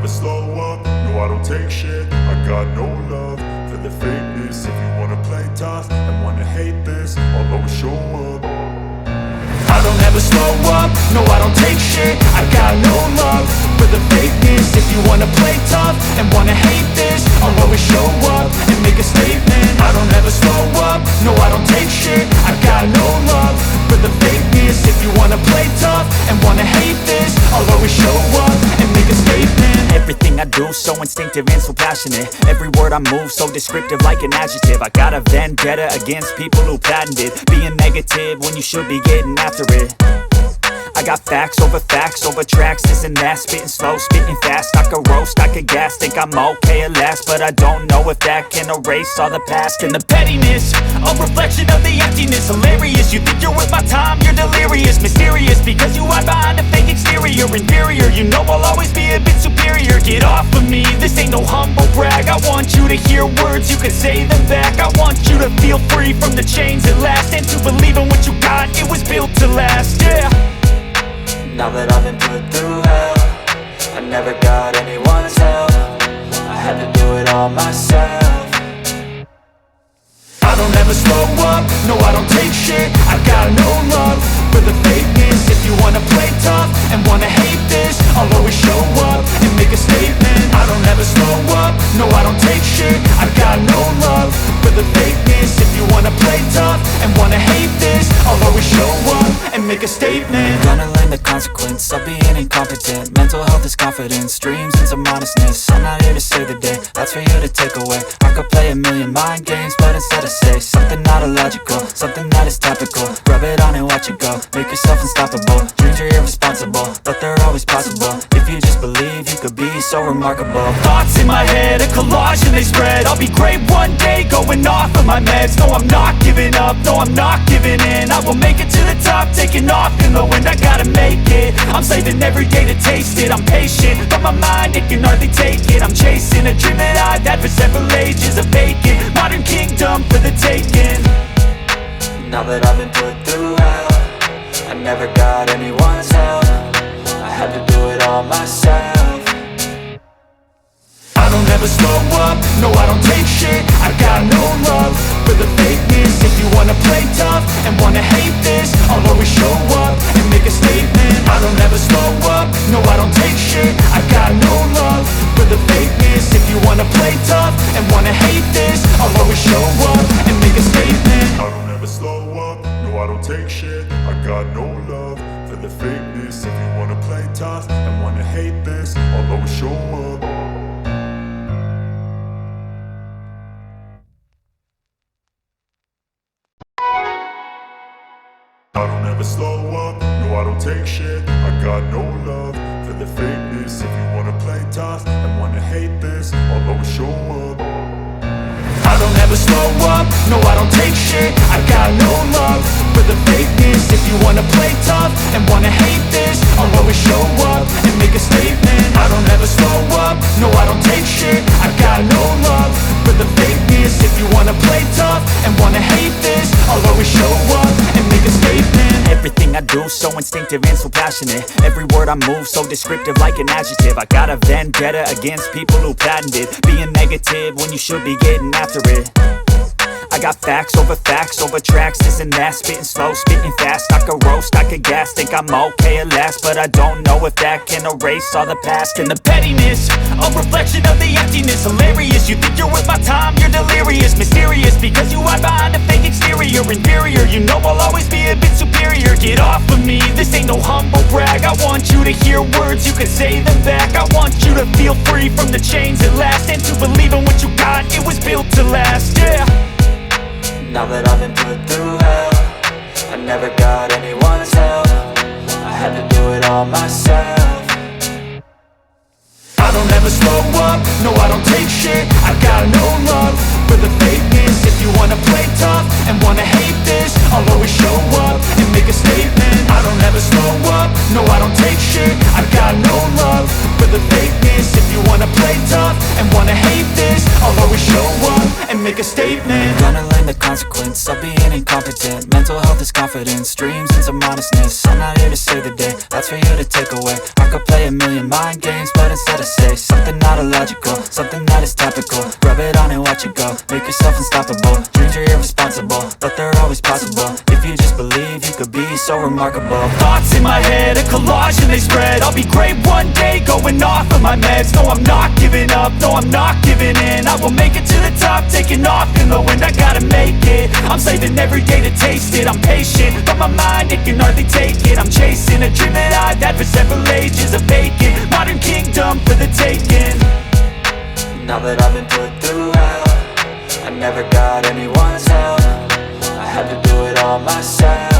slow up, no I don't take shit. I got no love for the fakeness. If you wanna play tough and wanna hate this, I'll always show up. I don't ever slow up, no I don't take shit. I got no love for the fakeness. If you wanna play tough and wanna hate this, I'll always show up and make a statement. I don't ever slow up, no I don't take shit. I got no love for the fakeness. If you wanna play tough and wanna hate this, I'll always show up and make a statement. Everything I do so instinctive and so passionate. Every word I move so descriptive like an adjective. I got a vendetta against people who patented being negative when you should be getting after it. I got facts over tracks, this and that. Spitting slow, spitting fast, I could roast, I could gas. Think I'm okay at last, but I don't know if that can erase all the past. And the pettiness, a reflection of the emptiness. Hilarious, you think you're worth my time, you're delirious. Mysterious, because you hide behind a fake exterior. Inferior, you know I'll always be a bit superior. Get off of me, this ain't no humble brag. I want you to hear words, you can say them back. I want you to feel free from the chains at last, and to believe in what you got, it was built to last, yeah. Now that I've been put through hell, I never got anyone's help. I had to do it all myself. I don't ever slow up, no I don't take shit. I got no love for the fakeness. If you wanna play tough and wanna hate this, I'll always show up and make a statement. I don't ever slow up, no I don't take shit. I got no love for the fakeness. If you wanna play tough and wanna hate this, I'll always show up and make a statement. Gonna learn the consequence of being incompetent. Mental health is confidence, dreams and some modestness. I'm not here to save the day, that's for you to take away. I could play a million mind games, but instead I say something not illogical, something that is topical. Rub it on and watch it go, make yourself unstoppable. Dreams are irresponsible, but they're always possible. If you just believe, you could be so remarkable. Thoughts in my head, a collage and they spread. I'll be great one day, going off of my meds. No, I'm not giving up, no, I'm not giving in. I will make it to the top, taking off in the wind. I gotta make it, I'm saving every day to taste it. I'm patient, but my mind, it can hardly take it. I'm chasing a dream that I've had for several ages. A vacant, modern kingdom for the taking. Now that I've been put through hell, I never got anyone's help. I had to do it all myself. I don't ever slow up, no I don't take shit. I got no love for the fakeness. If you wanna play tough and wanna hate this, I'll always show up and make a statement. I don't ever slow up, no I don't take shit. I got no love for the fakeness. If you wanna play tough and wanna hate this, I'll always show up and make a statement. I don't ever slow up, no I don't take shit. I got no love for the fakeness. If you wanna play tough and wanna hate this, I'll always show up. I don't ever slow up, no I don't take shit. I got no love for the fakeness. If you wanna play tough and wanna hate this, I'll always show up. I don't ever slow up, no I don't take shit. I got no love for the fakeness. If you wanna play tough and wanna hate this, I'll always show up and make a statement. I don't ever slow up, no I don't take shit. I got no love for the fakeness. If you wanna play tough and wanna hate this, I'll always show up and make a statement. Everything I do so instinctive and so passionate. Every word I move so descriptive like an adjective. I got a vendetta against people who patented being negative when you should be getting after it. I got facts over tracks, this and that. Spitting slow, spitting fast, I could roast, I could gas. Think I'm okay at last, but I don't know if that can erase all the past. And the pettiness, a reflection of the emptiness. Hilarious, you think you're worth my time, you're delirious. Mysterious, because you hide behind a fake exterior. Inferior, you know I'll always be a bit superior. Get off of me, this ain't no humble brag. I want you to hear words, you can say them back. I want you to feel free from the chains at last, and to believe in what you got, it was built to last, yeah. Now that I've been put through hell, I never got anyone's help. I had to do it all myself. I don't ever slow up, no I don't take shit. I got no love for the fakeness. If you wanna play tough and wanna hate this, I'll always show up and make a statement. I don't ever slow up, no I don't take shit. I got no love for the fakeness. If you wanna wanna play tough and wanna hate this, I'll always show up and make a statement. Gonna learn the consequence of being incompetent. Mental health is confidence, dreams into modestness. I'm not here to save the day, that's for you to take away. I could play a million mind games, but instead I say something not illogical, something that is topical. Rub it on and watch it go, make yourself unstoppable. Dreams are irresponsible, but they're always possible. If you just believe, you could be so remarkable. Thoughts in my head, a collage and they spread. I'll be great one day, going off of my meds. No, I'm not giving up, no, I'm not giving in. I will make it to the top, taking off in the wind. I gotta make it, I'm saving every day to taste it. I'm patient, but my mind, it can hardly take it. I'm chasing a dream that I've had for several ages. A vacant, modern kingdom for the taking. Now that I've been put through hell, I never got anyone's help. I had to do it all myself.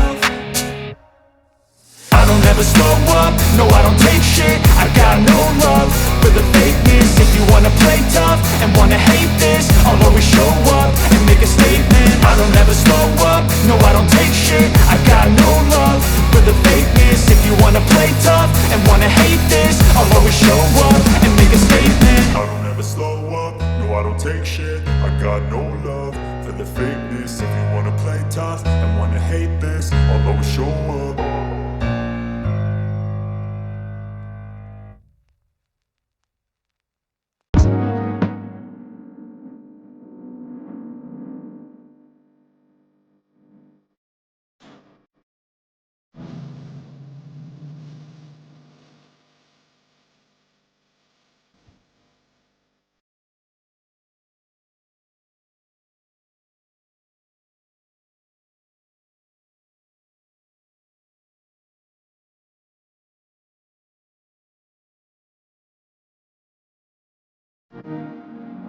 I don't ever slow up, no I don't take shit. I got no love for the fakeness. If you wanna play tough and wanna hate this, I'll always show up and make a statement. I don't ever slow up, no I don't take shit. I got no love for the fakeness. If you wanna play tough and wanna hate this, I'll always show up and make a statement. I don't ever slow up, no I don't take shit. I got no love for the fakeness. If you wanna play tough and wanna hate this, I'll always show up.